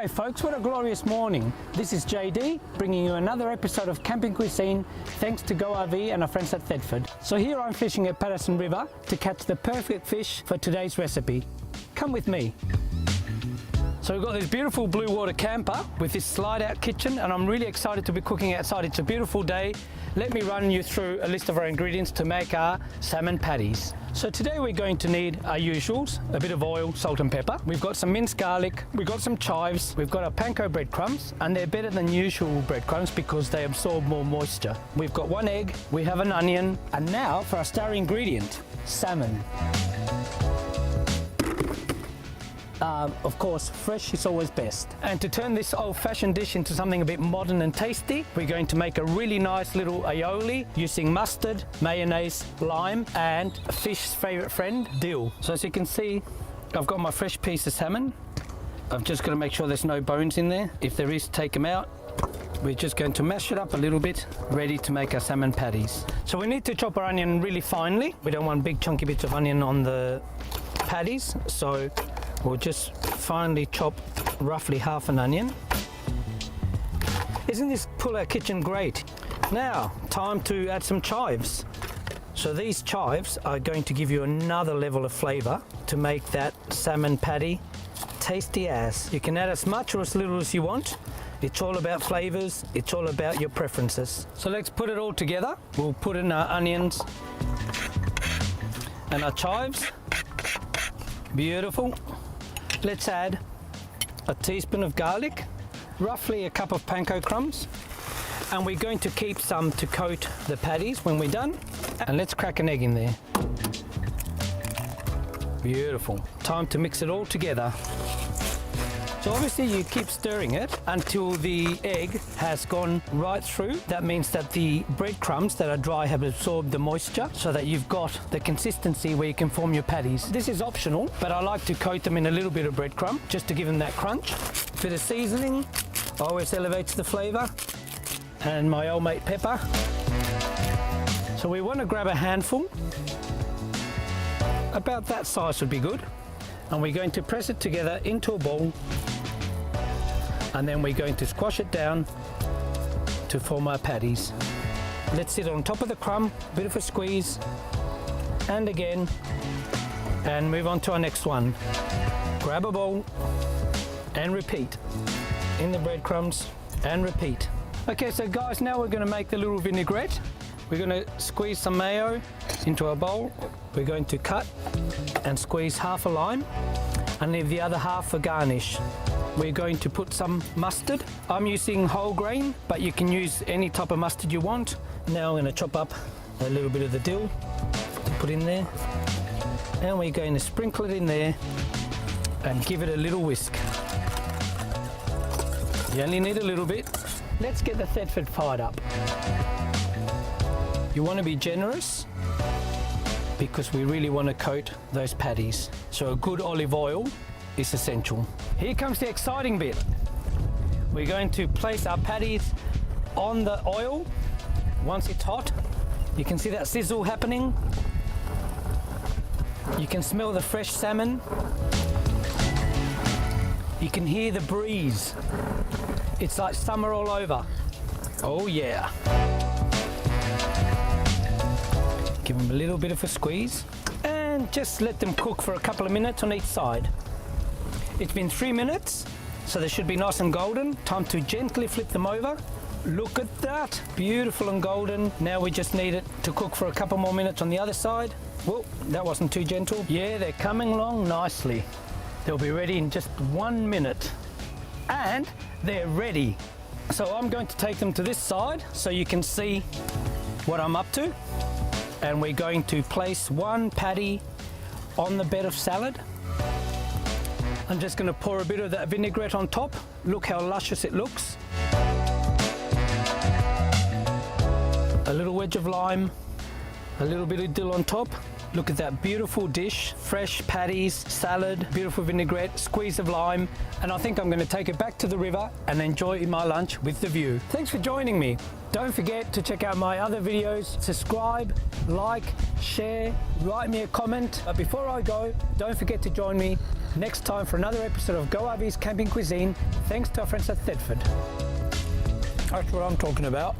G'day folks, what a glorious morning. This is JD bringing you another episode of Camping Cuisine thanks to Go RV and our friends at Thetford. So here I'm fishing at Patterson River to catch the perfect fish for today's recipe. Come with me. So we've got this beautiful blue water camper with this slide out kitchen and I'm really excited to be cooking outside. It's a beautiful day. Let me run you through a list of our ingredients to make our salmon patties. So today we're going to need our usuals, a bit of oil, salt and pepper. We've got some minced garlic, we've got some chives, we've got our Panko breadcrumbs, and they're better than usual breadcrumbs because they absorb more moisture. We've got 1 egg, we have an onion, and now for our star ingredient, salmon. Of course, fresh is always best. And to turn this old-fashioned dish into something a bit modern and tasty, we're going to make a really nice little aioli using mustard, mayonnaise, lime, and a fish's favorite friend, dill. So as you can see, I've got my fresh piece of salmon. I've just got to make sure there's no bones in there. If there is, take them out. We're just going to mash it up a little bit, ready to make our salmon patties. So we need to chop our onion really finely. We don't want big chunky bits of onion on the patties, so we'll just finely chop roughly half an onion. Isn't this pull-out kitchen great? Now, time to add some chives. So these chives are going to give you another level of flavour to make that salmon patty tasty as. You can add as much or as little as you want. It's all about flavours, it's all about your preferences. So let's put it all together. We'll put in our onions and our chives. Beautiful. Let's add a teaspoon of garlic, roughly a cup of panko crumbs, and we're going to keep some to coat the patties when we're done. And let's crack an egg in there. Beautiful. Time to mix it all together. So obviously you keep stirring it until the egg has gone right through. That means that the breadcrumbs that are dry have absorbed the moisture so that you've got the consistency where you can form your patties. This is optional, but I like to coat them in a little bit of breadcrumb just to give them that crunch. Bit of seasoning always elevates the flavour, and my old mate pepper. So we want to grab a handful. About that size would be good. And we're going to press it together into a bowl. And then we're going to squash it down to form our patties. Let's sit on top of the crumb, a bit of a squeeze, and again, and move on to our next one. Grab a bowl and repeat. In the breadcrumbs and repeat. Okay, so guys, now we're going to make the little vinaigrette. We're going to squeeze some mayo into our bowl. We're going to cut and squeeze half a lime and leave the other half for garnish. We're going to put some mustard. I'm using whole grain, but you can use any type of mustard you want. Now I'm going to chop up a little bit of the dill to put in there. And we're going to sprinkle it in there and give it a little whisk. You only need a little bit. Let's get the Thetford fired up. You want to be generous because we really want to coat those patties. So a good olive oil is essential. Here comes the exciting bit. We're going to place our patties on the oil. Once it's hot, you can see that sizzle happening. You can smell the fresh salmon. You can hear the breeze. It's like summer all over. Oh yeah. Give them a little bit of a squeeze and just let them cook for a couple of minutes on each side. It's been 3 minutes, so they should be nice and golden. Time to gently flip them over. Look at that, beautiful and golden. Now we just need it to cook for a couple more minutes on the other side. Whoa, that wasn't too gentle. Yeah, they're coming along nicely. They'll be ready in just 1 minute. And they're ready. So I'm going to take them to this side so you can see what I'm up to. And we're going to place one patty on the bed of salad. I'm just going to pour a bit of that vinaigrette on top. Look how luscious it looks. A little wedge of lime, a little bit of dill on top. Look at that beautiful dish, fresh patties, salad, beautiful vinaigrette, squeeze of lime, and I think I'm going to take it back to the river and enjoy my lunch with the view. Thanks for joining me. Don't forget to check out my other videos, subscribe, like, share, write me a comment. But before I go, don't forget to join me next time for another episode of Go RV's Camping Cuisine, thanks to our friends at Thetford. That's what I'm talking about.